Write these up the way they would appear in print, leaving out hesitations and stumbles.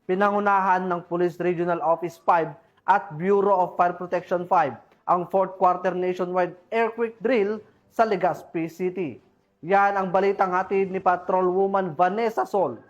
Pinangunahan ng Police Regional Office 5 at Bureau of Fire Protection 5 ang 4th Quarter Nationwide Earthquake Drill sa Legazpi City. Yan ang balitang hatid ni Patrolwoman Vanessa Sol.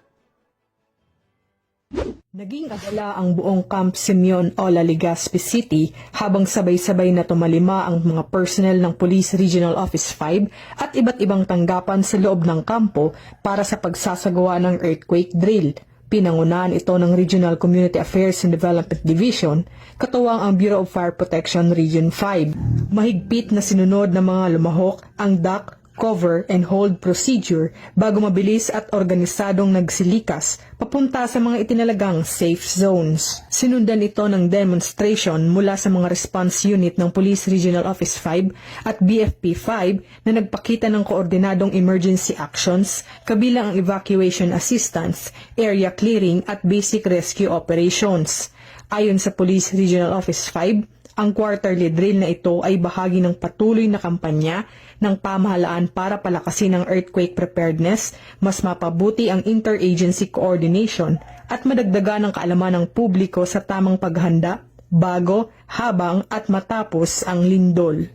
Naging agala ang buong Camp Simeon Ola, Legazpi City habang sabay-sabay na tumalima ang mga personnel ng Police Regional Office 5 at iba't ibang tanggapan sa loob ng kampo para sa pagsasagawa ng earthquake drill. Pinangunahan ito ng Regional Community Affairs and Development Division, katuwang ang Bureau of Fire Protection Region 5. Mahigpit na sinunod ng mga lumahok ang duck, cover and hold procedure bago mabilis at organisadong nagsilikas papunta sa mga itinalagang safe zones. Sinundan ito ng demonstration mula sa mga response unit ng Police Regional Office 5 at BFP 5 na nagpakita ng koordinadong emergency actions kabilang ang evacuation assistance, area clearing at basic rescue operations. Ayon sa Police Regional Office 5, ang quarterly drill na ito ay bahagi ng patuloy na kampanya ng pamahalaan para palakasin ang earthquake preparedness, mas mapabuti ang interagency coordination at madagdagan ang kaalaman ng publiko sa tamang paghanda, bago, habang at matapos ang lindol.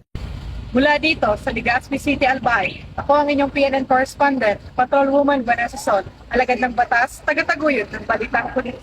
Mula dito sa Legazpi City, Albay, ako ang inyong PNN correspondent, Patrolwoman Vanessa Sol, alagad ng batas, taga-taguyod ng Balitang Pulis.